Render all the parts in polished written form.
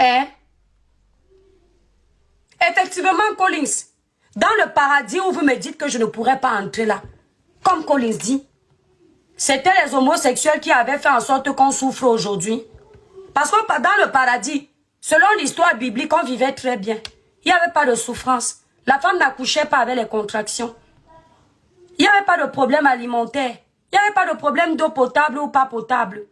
Hein? Effectivement, Collins, dans le paradis où vous me dites que je ne pourrais pas entrer là, comme Collins dit, c'était les homosexuels qui avaient fait en sorte qu'on souffre aujourd'hui. Parce que dans le paradis, selon l'histoire biblique, on vivait très bien. Il n'y avait pas de souffrance. La femme n'accouchait pas avec les contractions. Il n'y avait pas de problème alimentaire. Il n'y avait pas de problème d'eau potable ou pas potable.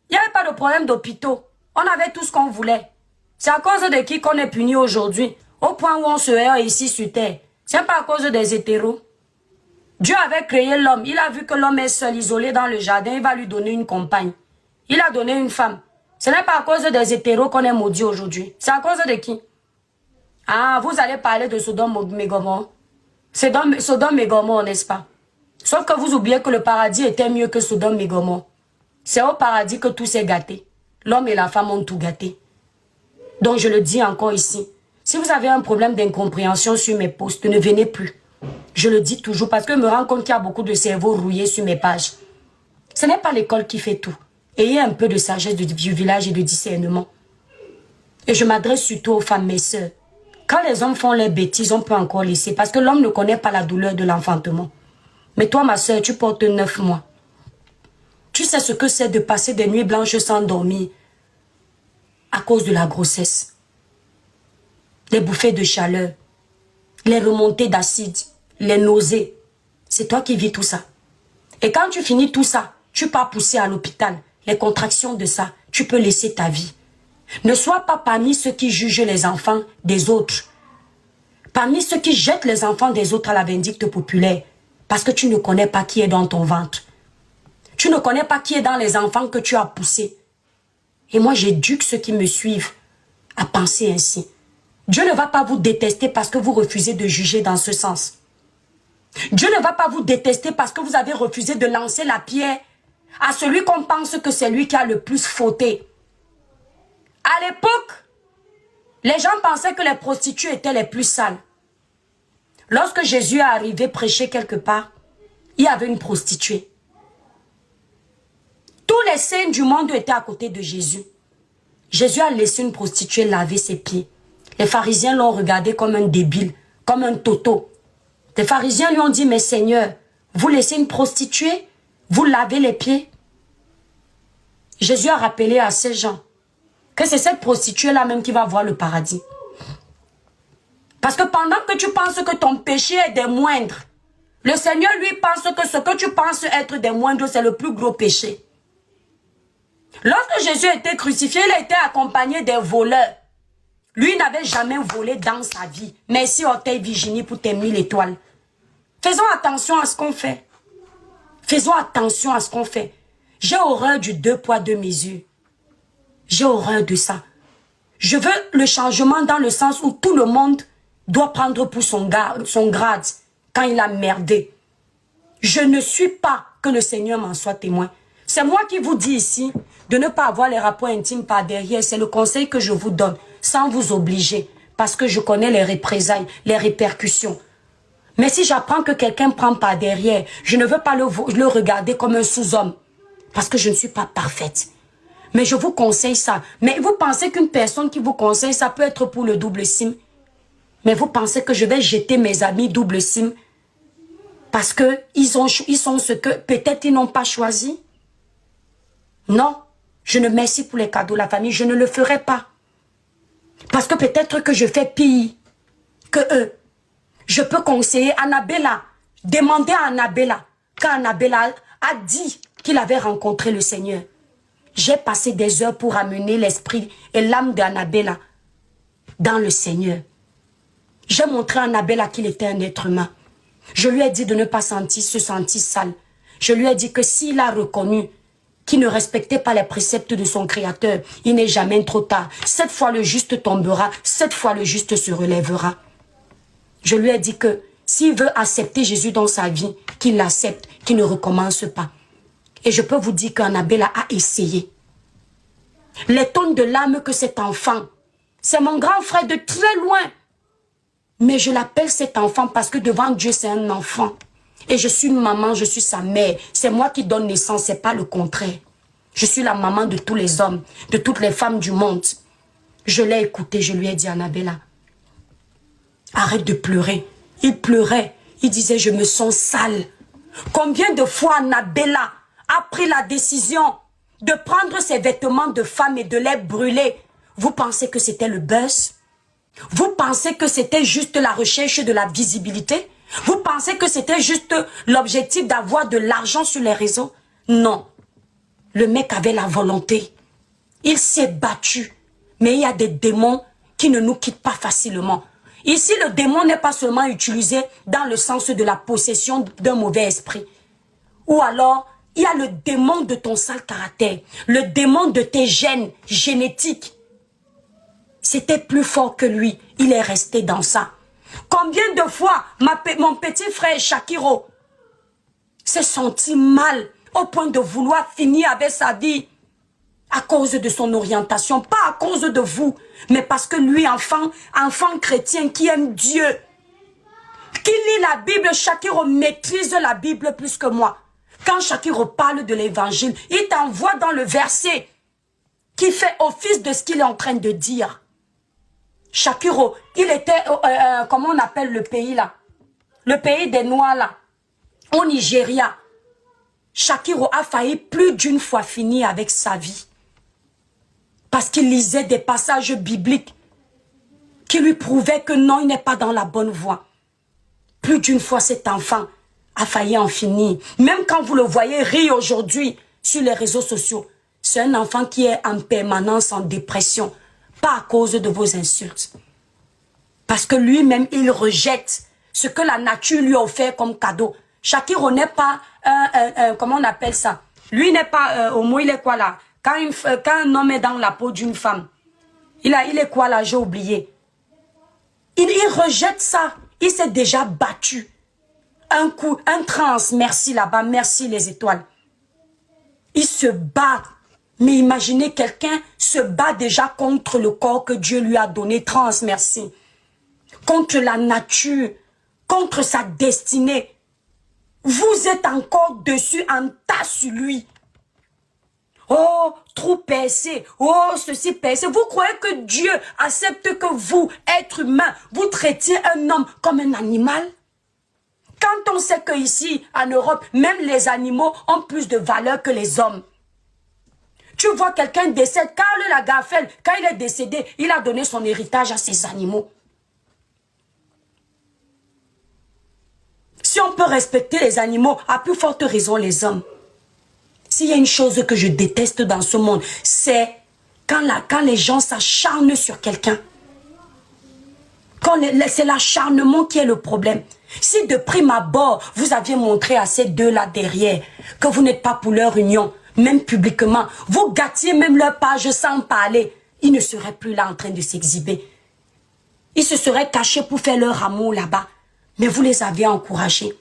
Il n'y avait pas de problème d'hôpitaux. On avait tout ce qu'on voulait. C'est à cause de qui qu'on est puni aujourd'hui, au point où on se heurt ici sur terre. C'est pas à cause des hétéros. Dieu avait créé l'homme. Il a vu que l'homme est seul, isolé dans le jardin. Il va lui donner une compagne. Il a donné une femme. Ce n'est pas à cause des hétéros qu'on est maudit aujourd'hui. C'est à cause de qui? Ah, vous allez parler de Sodome et Gomorrhe. C'est Sodome et Gomorrhe, n'est-ce pas? Sauf que vous oubliez que le paradis était mieux que Sodome et Gomorrhe. C'est au paradis que tout s'est gâté. L'homme et la femme ont tout gâté. Donc je le dis encore ici. Si vous avez un problème d'incompréhension sur mes posts, ne venez plus. Je le dis toujours parce que je me rends compte qu'il y a beaucoup de cerveaux rouillés sur mes pages. Ce n'est pas l'école qui fait tout. Ayez un peu de sagesse du village et de discernement. Et je m'adresse surtout aux femmes, mes sœurs. Quand les hommes font les bêtises, on peut encore laisser. Parce que l'homme ne connaît pas la douleur de l'enfantement. Mais toi, ma sœur, tu portes 9 mois. Tu sais ce que c'est de passer des nuits blanches sans dormir à cause de la grossesse. Les bouffées de chaleur, les remontées d'acide, les nausées. C'est toi qui vis tout ça. Et quand tu finis tout ça, tu pars pousser à l'hôpital. Les contractions de ça, tu peux laisser ta vie. Ne sois pas parmi ceux qui jugent les enfants des autres. Parmi ceux qui jettent les enfants des autres à la vindicte populaire. Parce que tu ne connais pas qui est dans ton ventre. Tu ne connais pas qui est dans les enfants que tu as poussés. Et moi, j'éduque ceux qui me suivent à penser ainsi. Dieu ne va pas vous détester parce que vous refusez de juger dans ce sens. Dieu ne va pas vous détester parce que vous avez refusé de lancer la pierre à celui qu'on pense que c'est lui qui a le plus fauté. À l'époque, les gens pensaient que les prostituées étaient les plus sales. Lorsque Jésus est arrivé prêcher quelque part, il y avait une prostituée. Tous les saints du monde étaient à côté de Jésus. Jésus a laissé une prostituée laver ses pieds. Les pharisiens l'ont regardé comme un débile, comme un toto. Les pharisiens lui ont dit, mais Seigneur, vous laissez une prostituée, vous lavez les pieds. Jésus a rappelé à ces gens que c'est cette prostituée-là même qui va voir le paradis. Parce que pendant que tu penses que ton péché est des moindres, le Seigneur lui pense que ce que tu penses être des moindres, c'est le plus gros péché. Lorsque Jésus a été crucifié, il a été accompagné des voleurs. Lui n'avait jamais volé dans sa vie. Merci Orteil Virginie pour tes 1000 étoiles. Faisons attention à ce qu'on fait. Faisons attention à ce qu'on fait. J'ai horreur du 2 poids 2 mesures. J'ai horreur de ça. Je veux le changement dans le sens où tout le monde doit prendre pour son grade quand il a merdé. Je ne suis pas que le Seigneur m'en soit témoin. C'est moi qui vous dis ici de ne pas avoir les rapports intimes par derrière. C'est le conseil que je vous donne sans vous obliger. Parce que je connais les représailles, les répercussions. Mais si j'apprends que quelqu'un prend par derrière, je ne veux pas le regarder comme un sous-homme. Parce que je ne suis pas parfaite. Mais je vous conseille ça. Mais vous pensez qu'une personne qui vous conseille, ça peut être pour le double sim. Mais vous pensez que je vais jeter mes amis double sim parce que ils sont ce que peut-être ils n'ont pas choisi? Non, je ne merci pour les cadeaux, la famille, je ne le ferai pas. Parce que peut-être que je fais pire que eux. Je peux conseiller Annabella. Demandez à Annabella. Quand Annabella a dit qu'il avait rencontré le Seigneur. J'ai passé des heures pour amener l'esprit et l'âme d'Annabella dans le Seigneur. J'ai montré à Annabella qu'il était un être humain. Je lui ai dit de ne pas se sentir sale. Je lui ai dit que s'il a reconnu qu'il ne respectait pas les préceptes de son Créateur, il n'est jamais trop tard. 7 fois le juste tombera, 7 fois le juste se relèvera. Je lui ai dit que s'il veut accepter Jésus dans sa vie, qu'il l'accepte, qu'il ne recommence pas. Et je peux vous dire qu'Annabella a essayé. Les tonnes de larmes que cet enfant, c'est mon grand frère de très loin. Mais je l'appelle cet enfant parce que devant Dieu, c'est un enfant. Et je suis une maman, je suis sa mère. C'est moi qui donne naissance, c'est pas le contraire. Je suis la maman de tous les hommes, de toutes les femmes du monde. Je l'ai écouté, je lui ai dit, Annabella, arrête de pleurer. Il pleurait, il disait, je me sens sale. Combien de fois Annabella a pris la décision de prendre ses vêtements de femme et de les brûler? Vous pensez que c'était le buzz? Vous pensez que c'était juste la recherche de la visibilité? Vous pensez que c'était juste l'objectif d'avoir de l'argent sur les réseaux? Non. Le mec avait la volonté. Il s'est battu. Mais il y a des démons qui ne nous quittent pas facilement. Ici, le démon n'est pas seulement utilisé dans le sens de la possession d'un mauvais esprit. Ou alors, il y a le démon de ton sale caractère. Le démon de tes gènes génétiques. C'était plus fort que lui. Il est resté dans ça. Combien de fois mon petit frère Shakiro s'est senti mal au point de vouloir finir avec sa vie à cause de son orientation, pas à cause de vous, mais parce que lui, enfant chrétien qui aime Dieu, qui lit la Bible, Shakiro maîtrise la Bible plus que moi. Quand Shakiro parle de l'évangile, il t'envoie dans le verset qui fait office de ce qu'il est en train de dire. Shakiro, il était, comment on appelle le pays là? Le pays des Noirs là, au Nigeria. Shakiro a failli plus d'une fois finir avec sa vie. Parce qu'il lisait des passages bibliques qui lui prouvaient que non, il n'est pas dans la bonne voie. Plus d'une fois, cet enfant a failli en finir. Même quand vous le voyez rire aujourd'hui sur les réseaux sociaux, c'est un enfant qui est en permanence en dépression. Pas à cause de vos insultes. Parce que lui-même, il rejette ce que la nature lui a offert comme cadeau. Shakiro n'est pas comment on appelle ça? Lui n'est pas homo, il est quoi là? Quand un homme est dans la peau d'une femme, il est quoi là? J'ai oublié. Il rejette ça. Il s'est déjà battu. Un coup, un trans, merci là-bas, merci les étoiles. Il se bat. Mais imaginez quelqu'un se bat déjà contre le corps que Dieu lui a donné, trans, merci. Contre la nature, contre sa destinée. Vous êtes encore dessus en tas sur lui. Oh, trop percé. Oh, ceci percé. Vous croyez que Dieu accepte que vous, être humain, vous traitiez un homme comme un animal? Quand on sait qu'ici, en Europe, même les animaux ont plus de valeur que les hommes. Tu vois quelqu'un décède, Karl Lagerfeld, quand il est décédé, il a donné son héritage à ses animaux. Si on peut respecter les animaux, à plus forte raison les hommes. S'il y a une chose que je déteste dans ce monde, c'est quand les gens s'acharnent sur quelqu'un. C'est l'acharnement qui est le problème. Si de prime abord, vous aviez montré à ces deux-là derrière que vous n'êtes pas pour leur union, même publiquement, vous gâtiez même leur page sans parler, ils ne seraient plus là en train de s'exhiber. Ils se seraient cachés pour faire leur amour là-bas. Mais vous les avez encouragés.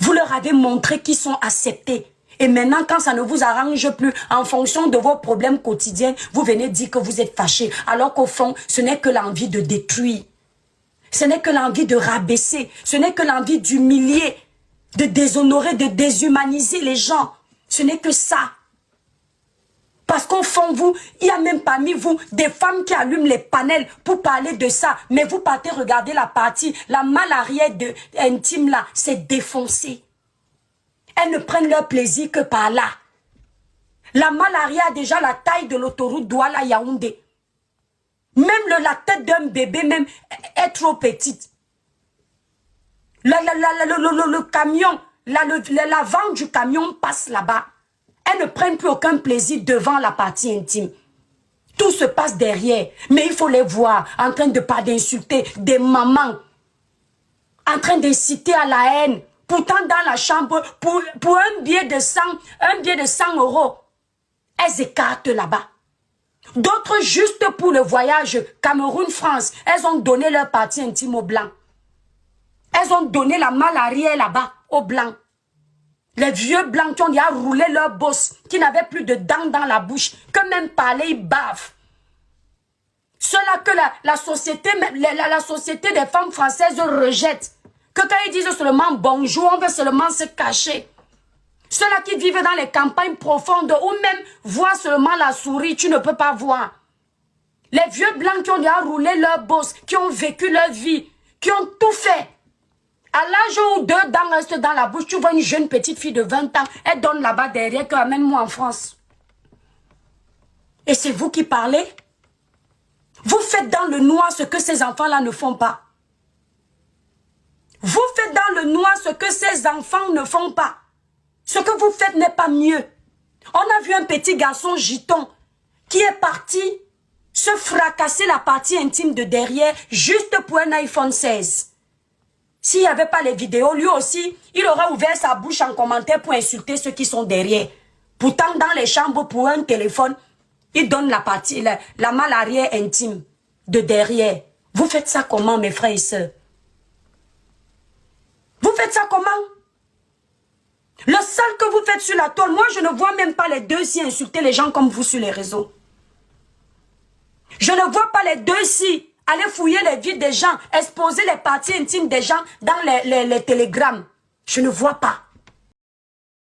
Vous leur avez montré qu'ils sont acceptés. Et maintenant, quand ça ne vous arrange plus, en fonction de vos problèmes quotidiens, vous venez dire que vous êtes fâchés. Alors qu'au fond, ce n'est que l'envie de détruire. Ce n'est que l'envie de rabaisser. Ce n'est que l'envie d'humilier, de déshonorer, de déshumaniser les gens. Ce n'est que ça. Parce qu'au fond, vous, il y a même parmi vous des femmes qui allument les panels pour parler de ça. Mais vous partez regarder la partie, la malle arrière intime là, c'est défoncé. Elles ne prennent leur plaisir que par là. La malle arrière a déjà la taille de l'autoroute Douala-Yaoundé. Même la tête d'un bébé même est trop petite. Le camion, l'avant du camion passe là-bas. Elles ne prennent plus aucun plaisir devant la partie intime. Tout se passe derrière. Mais il faut les voir en train de pas d'insulter des mamans. En train d'inciter à la haine. Pourtant dans la chambre, pour un billet de 100 €, elles écartent là-bas. D'autres, juste pour le voyage Cameroun-France, elles ont donné leur partie intime aux Blancs. Elles ont donné la malle arrière là-bas aux Blancs. Les vieux Blancs qui ont déjà roulé leur bosse, qui n'avaient plus de dents dans la bouche, que même parler, ils bavent. Ceux-là que la société des femmes françaises rejette. Que quand ils disent seulement bonjour, on veut seulement se cacher. Ceux-là qui vivent dans les campagnes profondes ou même voient seulement la souris, tu ne peux pas voir. Les vieux blancs qui ont déjà roulé leur bosse, qui ont vécu leur vie, qui ont tout fait. À l'âge où 2 dents restent dans la bouche, tu vois une jeune petite fille de 20 ans, elle donne là-bas derrière, que amène-moi en France. Et c'est vous qui parlez? Vous faites dans le noir ce que ces enfants-là ne font pas. Vous faites dans le noir ce que ces enfants ne font pas. Ce que vous faites n'est pas mieux. On a vu un petit garçon giton qui est parti se fracasser la partie intime de derrière juste pour un iPhone 16. S'il n'y avait pas les vidéos, lui aussi, il aurait ouvert sa bouche en commentaire pour insulter ceux qui sont derrière. Pourtant, dans les chambres, pour un téléphone, il donne la partie, la malle arrière intime de derrière. Vous faites ça comment, mes frères et sœurs? Vous faites ça comment? Le seul que vous faites sur la toile, moi, je ne vois même pas les deux-ci insulter les gens comme vous sur les réseaux. Je ne vois pas les deux-ci aller fouiller les vies des gens, exposer les parties intimes des gens dans les télégrammes. Je ne vois pas.